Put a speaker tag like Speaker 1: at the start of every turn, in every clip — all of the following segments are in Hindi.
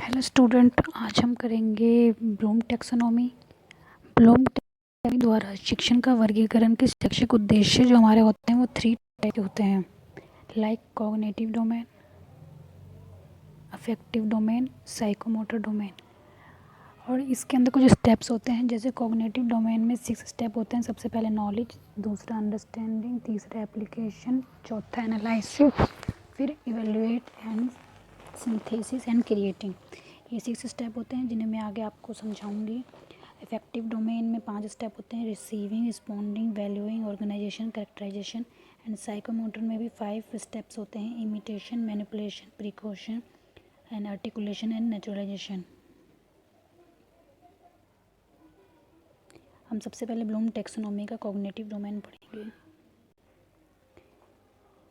Speaker 1: हेलो स्टूडेंट, आज हम करेंगे ब्लूम टैक्सोनॉमी। ब्लूम टैक्सोनॉमी द्वारा शिक्षण का वर्गीकरण के शैक्षिक उद्देश्य जो हमारे होते हैं वो 3 टाइप के होते हैं, like cognitive domain, affective domain, psychomotor domain. और इसके अंदर कुछ स्टेप्स होते हैं। जैसे कॉग्निटिव डोमेन में 6 स्टेप होते हैं। सबसे पहले नॉलेज, दूसरा अंडरस्टैंडिंग, तीसरा एप्लीकेशन, चौथा एनालिसिस, फिर evaluate and synthesis and creating. ये 6 स्टेप होते हैं जिन्हें मैं आगे आपको समझाऊंगी। इफेक्टिव डोमेन में 5 स्टेप होते हैं, receiving, responding, valuing, organisation, characterisation. And psychomotor में भी 5 स्टेप्स होते हैं, imitation, manipulation, precaution and articulation and naturalisation. हम सबसे पहले ब्लूम टैक्सोनॉमी का कॉग्निटिव डोमेन पढ़ेंगे।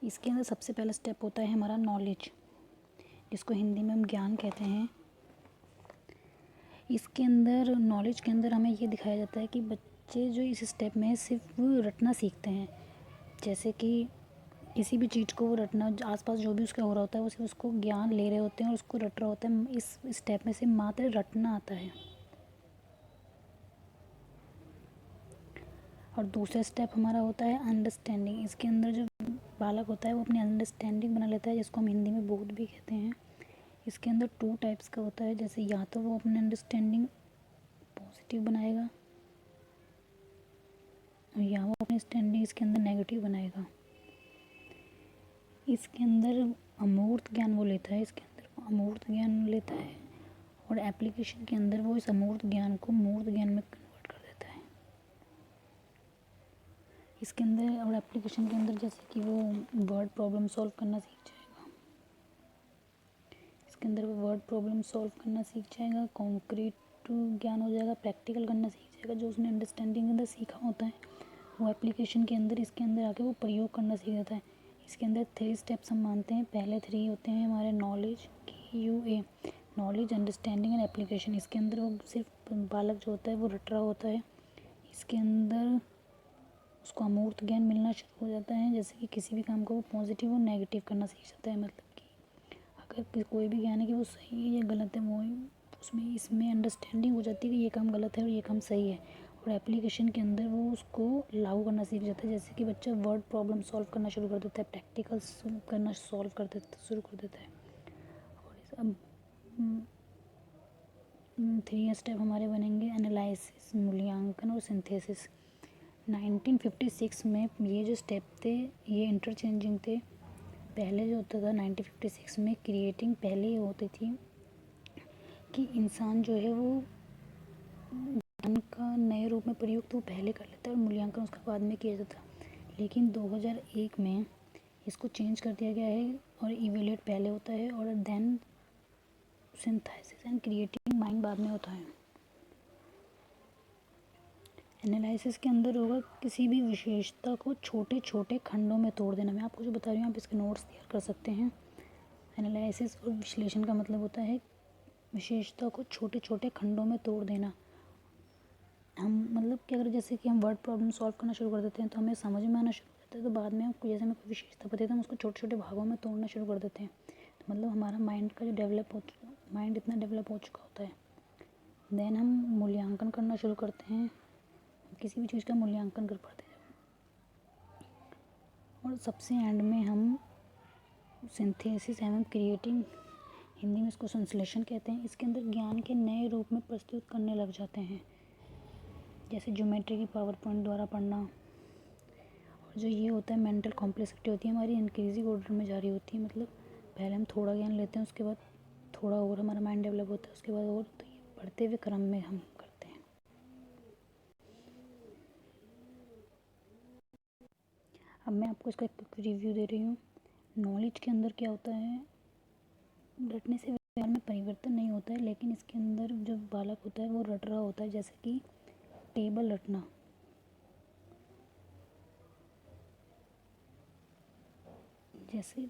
Speaker 1: इसके अंदर सबसे पहला स्टेप होता है हमारा नॉलेज, जिसको हिंदी में हम ज्ञान कहते हैं। इसके अंदर नॉलेज के अंदर हमें ये दिखाया जाता है कि बच्चे जो इस स्टेप में सिर्फ रटना सीखते हैं। जैसे कि किसी भी चीज़ को वो रटना, आसपास जो भी उसका हो रहा होता है वो सिर्फ उसको ज्ञान ले रहे होते हैं और उसको रट रहा होता है। इस स्टेप में से मात्र रटना आता है। और दूसरा स्टेप हमारा होता है अंडरस्टैंडिंग। इसके अंदर जो बालक होता है वो अपनी अंडरस्टैंडिंग बना लेता है, जिसको हम हिंदी में बोध भी कहते हैं। इसके अंदर 2 टाइप्स का होता है। जैसे या तो वो अपनी अंडरस्टैंडिंग पॉजिटिव बनाएगा या वो अपनी स्टैंडिंग इसके अंदर नेगेटिव बनाएगा। इसके अंदर अमूर्त ज्ञान वो लेता है, इसके अंदर वो अमूर्त ज्ञान लेता है और एप्लीकेशन के अंदर वो इस अमूर्त ज्ञान को मूर्त ज्ञान में कन्वर्ट कर देता है। इसके अंदर और एप्लीकेशन के अंदर जैसे कि वो वर्ड प्रॉब्लम सॉल्व करना सीख जाएगा। इसके अंदर वो वर्ड प्रॉब्लम सॉल्व करना सीख जाएगा, कॉन्क्रीट ज्ञान हो जाएगा, प्रैक्टिकल करना सीख जाएगा। जो उसने अंडरस्टैंडिंग के अंदर सीखा होता है वो एप्लीकेशन के अंदर इसके अंदर आके वो प्रयोग करना सीख जाता है। इसके अंदर 3 स्टेप्स हम मानते हैं। पहले 3 होते हैं हमारे knowledge, QA, knowledge, understanding and application. इसके अंदर वो सिर्फ बालक जो होता है वो रट रहा होता है। इसके अंदर उसको अमूर्त ज्ञान मिलना शुरू हो जाता है। जैसे कि किसी भी काम को वो पॉजिटिव और नेगेटिव करना सीख जाता है। मतलब कि अगर कोई भी ज्ञान है कि वो सही है या गलत है, वो उसमें इसमें अंडरस्टैंडिंग हो जाती है कि ये काम गलत है और ये काम सही है। और एप्लीकेशन के अंदर वो उसको लागू करना सीख जाता है। जैसे कि बच्चा वर्ड प्रॉब्लम सॉल्व करना शुरू कर देता है, प्रैक्टिकल करना शुरू कर देता है। और अब 3 स्टेप हमारे बनेंगे, एनालिसिस, मूल्यांकन और सिंथेसिस। 1956 में ये जो स्टेप थे ये इंटरचेंजिंग थे। पहले जो होता था 1956 में क्रिएटिंग पहले ये होती थी कि इंसान जो है वो ज्ञान का नए रूप में प्रयोग तो पहले कर लेता है और मूल्यांकन उसका बाद में किया जाता। लेकिन 2001 में इसको चेंज कर दिया गया है और इवेल्यूएट पहले होता है और then synthesis and creating mind बाद में होता है। एनालिसिस के अंदर होगा किसी भी विशेषता को छोटे छोटे खंडों में तोड़ देना। मैं आपको जो बता रही हूँ आप इसके नोट्स तैयार कर सकते हैं। एनालिसिस और विश्लेषण का मतलब होता है विशेषता को छोटे छोटे खंडों में तोड़ देना। हम मतलब कि अगर जैसे कि हम वर्ड प्रॉब्लम सॉल्व करना शुरू कर देते हैं तो हमें समझ में आना शुरू हो जाता है। तो बाद में हम जैसे हमें कोई विशेषता पता है तो हम उसको छोटे छोटे भागों में तोड़ना शुरू कर देते हैं। तो मतलब हमारा माइंड का जो माइंड इतना डेवलप हो चुका होता है। देन हम मूल्यांकन करना शुरू करते हैं, किसी भी चीज़ का मूल्यांकन कर पाते हैं। और सबसे एंड में हम सिंथेसिस एवं क्रिएटिंग, हिंदी में इसको संश्लेषण कहते हैं, इसके अंदर ज्ञान के नए रूप में प्रस्तुत करने लग जाते हैं। जैसे ज्योमेट्री की पावर पॉइंट द्वारा पढ़ना। और जो ये होता है मेंटल कॉम्प्लेक्सिटी होती है हमारी इंक्रीजिंग ऑर्डर में जारी होती है। मतलब पहले हम थोड़ा ज्ञान लेते हैं, उसके बाद थोड़ा और हमारा माइंड डेवलप होता है, उसके बाद और, तो ये बढ़ते हुए क्रम में हम करते हैं। अब मैं आपको इसका एक रिव्यू दे रही हूँ। नॉलेज के अंदर क्या होता है, रटने से व्यवहार में परिवर्तन नहीं होता है, लेकिन इसके अंदर जो बालक होता है वो रट रहा होता है। जैसे कि टेबल रटना, जैसे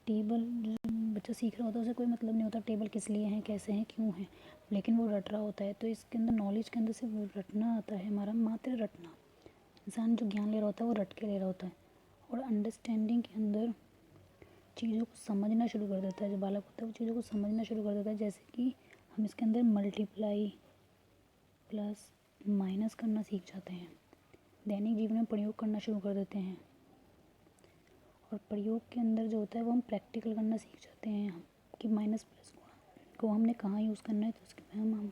Speaker 1: टेबल बच्चा सीख रहा होता है उसे कोई मतलब नहीं होता टेबल किस लिए है, कैसे हैं, क्यों है, लेकिन वो रट रहा होता है। तो इसके अंदर नॉलेज के अंदर से वो रटना आता है, हमारा मात्र रटना। इंसान जो ज्ञान ले रहा होता है वो रट के ले रहा होता है। और अंडरस्टैंडिंग के अंदर चीज़ों को समझना शुरू कर देता है। जो बालक होता है वो चीज़ों को समझना शुरू कर देता है। जैसे कि हम इसके अंदर मल्टीप्लाई प्लस माइनस करना सीख जाते हैं, दैनिक जीवन में प्रयोग करना शुरू कर देते हैं। और प्रयोग के अंदर जो होता है वो हम प्रैक्टिकल करना सीख जाते हैं कि माइनस प्लस को हमने कहाँ यूज़ करना है, तो उसके हम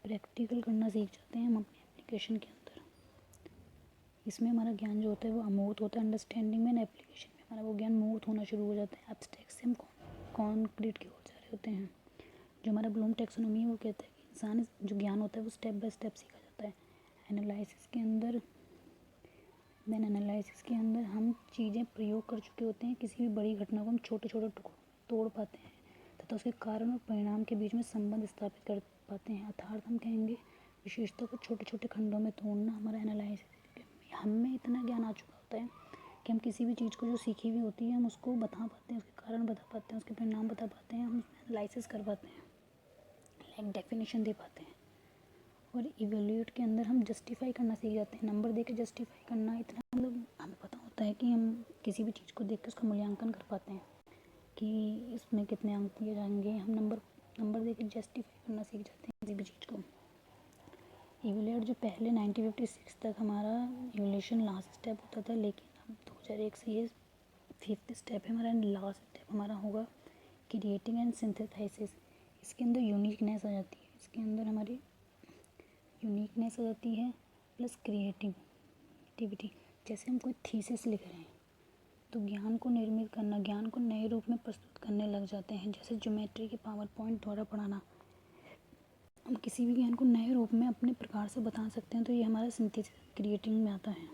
Speaker 1: प्रैक्टिकल करना सीख जाते हैं हम अपने एप्लीकेशन के अंदर। इसमें हमारा ज्ञान जो होता है वो अमूर्त होता है, अंडरस्टैंडिंग में, एप्लीकेशन में हमारा वो ज्ञान मूर्त होना शुरू हो जाता है। एब्स्ट्रैक्ट से हम कॉन्क्रीट की ओर जा रहे होते हैं। जो हमारा ब्लूम टैक्सोनॉमी है वो कहता है कि इंसान जो ज्ञान होता है वो स्टेप बाय स्टेप सीखा जाता है। एनालिसिस के अंदर हम चीज़ें प्रयोग कर चुके होते हैं। किसी भी बड़ी घटना को हम छोटे छोटे टुकड़ों में तोड़ पाते हैं तथा उसके कारण और परिणाम के बीच में संबंध स्थापित कर पाते हैं। अर्थात हम कहेंगे विशेषता को छोटे छोटे खंडों में तोड़ना हमारा एनालिसिस। हमें इतना ज्ञान आ चुका होता है कि हम किसी भी चीज़ को जो सीखी हुई होती है हम उसको बता पाते हैं, उसके कारण बता पाते हैं, उसके परिणाम बता पाते हैं, हम उसमें एनालिसिस कर पाते हैं, लाइक डेफिनेशन दे पाते हैं। और इवेल्यूएट के अंदर हम जस्टिफाई करना सीख जाते हैं, नंबर दे के जस्टिफाई करना। इतना मतलब हमें पता होता है कि हम किसी भी चीज़ को देख के उसका मूल्यांकन कर पाते हैं कि इसमें कितने अंक दिए जाएंगे। हम नंबर दे के जस्टिफाई करना सीख जाते हैं किसी भी चीज़ को। इवेल्यूएट जो पहले 1956 तक हमारा इवोल्यूशन लास्ट स्टेप होता था, लेकिन अब 2001 से ये 5th स्टेप है हमारा। लास्ट स्टेप हमारा होगा क्रिएटिंग एंड सिंथेसाइसिस। इसके अंदर यूनिकनेस आ जाती है, इसके अंदर हमारी यूनिकनेस आ जाती है प्लस क्रिएटिविटी। जैसे हम कोई थीसिस लिख रहे हैं तो ज्ञान को निर्मित करना, ज्ञान को नए रूप में प्रस्तुत करने लग जाते हैं। जैसे ज्योमेट्री के पावर पॉइंट द्वारा पढ़ाना, हम किसी भी ज्ञान को नए रूप में अपने प्रकार से बता सकते हैं। तो ये हमारा सिंथेसिस क्रिएटिंग में आता है।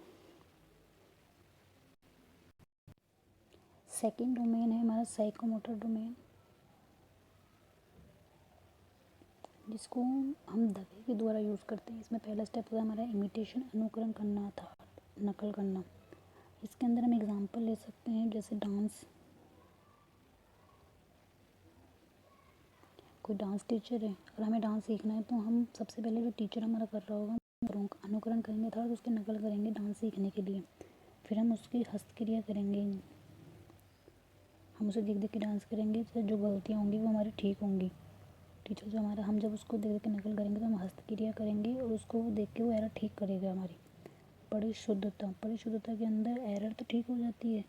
Speaker 1: सेकंड डोमेन है हमारा साइकोमोटर डोमेन, जिसको हम दवे के द्वारा यूज़ करते हैं। इसमें पहला स्टेप होता है हमारा इमिटेशन, अनुकरण करना था, नकल करना। इसके अंदर हम एग्जांपल ले सकते हैं, जैसे डांस। कोई डांस टीचर है और हमें डांस सीखना है तो हम सबसे पहले जो टीचर हमारा कर रहा होगा अनुकरण करेंगे था, तो उसकी नकल करेंगे डांस सीखने के लिए। फिर हम उसकी हस्तक्रिया करेंगे, हम उसे देख देख के डांस करेंगे तो जो गलतियाँ होंगी वो हमारी ठीक होंगी। टीचर जो हमारा, हम जब उसको देख देख के नकल करेंगे तो हम हस्तक्रिया करेंगे और उसको देख के वो एरर ठीक करेगा हमारी। परिशुद्धता के अंदर एरर तो ठीक हो जाती है।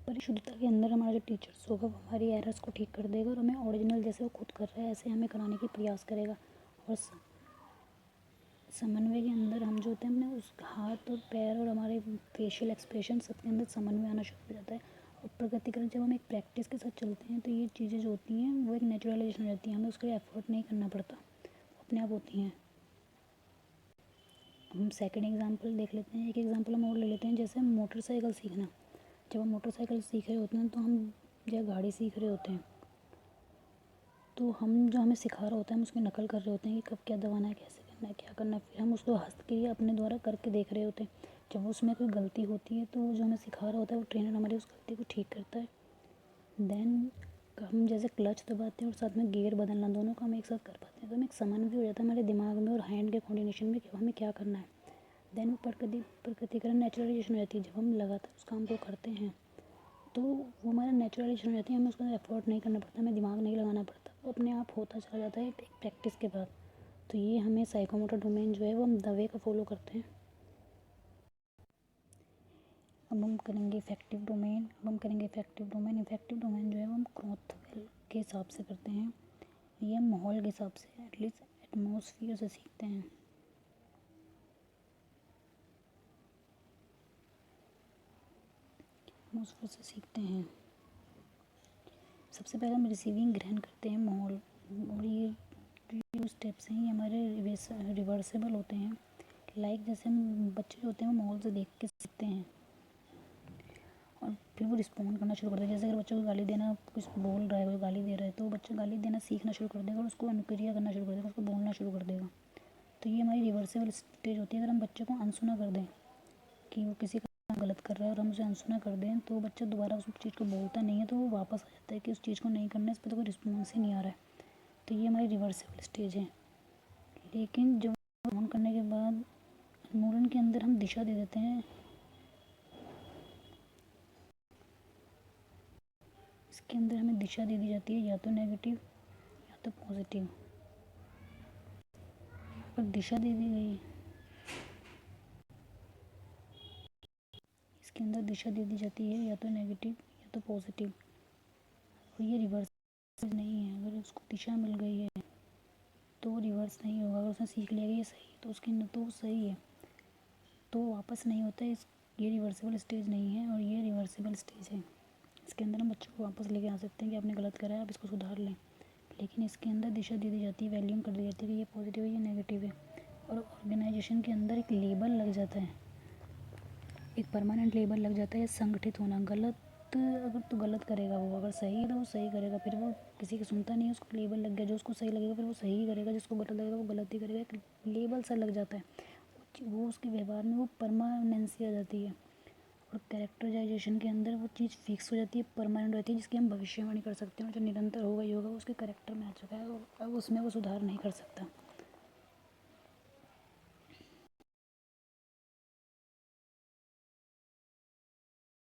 Speaker 1: परिशुद्धता के अंदर हमारा जो टीचर्स होगा वो हमारी एरर्स को ठीक कर देगा और हमें ओरिजिनल जैसे वो खुद कर रहा है ऐसे हमें कराने की प्रयास करेगा। और समन्वय के अंदर हम जो होते हैं अपने उस हाथ और पैर और हमारे फेशियल एक्सप्रेशन सबके अंदर समन्वय आना शुरू हो जाता है। और प्रगतिकरण जब हम एक प्रैक्टिस के साथ चलते हैं तो ये चीज़ें जो होती हैं वो एक नेचुरलाइजेशन हो जाती है, हमें उसके लिए एफर्ट नहीं करना पड़ता, अपने आप होती हैं। हम सेकंड एग्जांपल देख लेते हैं, एक एग्जांपल हम और ले लेते हैं। जैसे हम मोटरसाइकिल सीखना, जब हम मोटरसाइकिल सीख रहे होते हैं तो हम या गाड़ी सीख रहे होते हैं तो हम जो हमें सिखा रहा होता है हम उसकी नकल कर रहे होते हैं कि कब क्या दबाना है, कैसे करना है, क्या करना है। फिर हम उसको हस्तक्रिया अपने द्वारा करके देख रहे होते हैं। जब उसमें कोई गलती होती है तो जो हमें सिखा रहा होता है वो ट्रेनर हमारी उस गलती को ठीक करता है। देन हम जैसे क्लच दबाते हैं और साथ में गियर बदलना, दोनों काम एक साथ कर पाते हैं तो हमें एक समन्वय हो जाता है हमारे दिमाग में और हैंड के कोऑर्डिनेशन में कि हमें क्या करना है। देन वो प्रकृतिकरण नेचुरलाइजेशन हो जाती है। जब हम लगातार उस काम को करते हैं तो वो हमारा नेचुरलाइजेशन हो जाती है, हमें उसके अंदर एफर्ट नहीं करना पड़ता, हमें दिमाग नहीं लगाना पड़ता, वो अपने आप होता चला जाता है एक प्रैक्टिस के बाद। तो ये हमें साइकोमोटर डोमेन जो है वो हम दवे का फॉलो करते हैं। अब हम करेंगे इफेक्टिव डोमेन। इफेक्टिव डोमेन जो है वो हम क्रोथवेल के हिसाब से करते हैं। ये हम माहौल के हिसाब से, एटलीस्ट एटमॉस्फियर से सीखते हैं। सबसे पहले हम रिसीविंग ग्रहण करते हैं माहौल, और ये जो स्टेप्स हैं ये हमारे रिवर्सेबल होते हैं। लाइक जैसे हम बच्चे जो होते हैं वो माहौल से देख के सीखते हैं और फिर वो रिस्पॉन्ड करना शुरू कर देगा। जैसे अगर बच्चों को गाली देना, कुछ बोल रहा है, कोई गाली दे रहा है तो बच्चा गाली देना सीखना शुरू कर देगा और उसको अनुक्रिया करना शुरू कर देगा, उसको बोलना शुरू कर देगा। तो ये हमारी रिवर्सेबल स्टेज होती है। अगर हम बच्चे को अनसुना कर दें कि वो किसी का गलत कर रहा है और हम उसे अनसुना कर दें तो बच्चा दोबारा उस चीज़ को बोलता नहीं है, तो वो वापस आ जाता है कि उस चीज़ को नहीं करना है, इस पर तो कोई रिस्पॉन्स ही नहीं आ रहा है। तो ये हमारी रिवर्सेबल स्टेज है। लेकिन जब ऑन करने के बाद उन्मूलन के अंदर हम दिशा दे देते हैं, इसके अंदर हमें दिशा दे दी जाती है या तो नेगेटिव या तो पॉजिटिव, पर दिशा दे दी गई है, इसके अंदर दिशा दे दी जाती है या तो नेगेटिव या तो पॉजिटिव, और ये रिवर्स नहीं है। अगर उसको दिशा मिल गई है तो वो रिवर्स नहीं होगा। अगर उसने सीख लिया कि ये सही है तो उसकी न तो सही है, तो वापस नहीं होता है। ये रिवर्सिबल स्टेज नहीं है और ये रिवर्सिबल स्टेज है। इसके अंदर हम बच्चों को वापस लेके आ सकते हैं कि आपने गलत करा है, आप इसको सुधार लें। लेकिन इसके अंदर दिशा दे दी जाती है, वैल्यूम कर दी जाती है कि ये पॉजिटिव है ये नेगेटिव है। और ऑर्गेनाइजेशन के अंदर एक लेबल लग जाता है, एक परमानेंट लेबल लग जाता है संगठित होना। गलत अगर तो गलत करेगा वो, अगर सही है तो वो सही करेगा, फिर वो किसी की सुनता नहीं है, उसको लेबल लग गया। जो उसको सही लगेगा फिर वो सही ही करेगा, जिसको गलत लगेगा वो गलत ही करेगा। एक लेबल सा लग जाता है, वो उसके व्यवहार में वो परमानेंसी आ जाती है। और कैरेक्टराइजेशन के अंदर वो चीज़ फिक्स हो जाती है, परमानेंट रहती है, जिसकी हम भविष्यवाणी कर सकते हैं। और जो निरंतर होगा ही होगा, उसके कैरेक्टर में आ चुका है और अब उसमें वो सुधार नहीं कर सकता।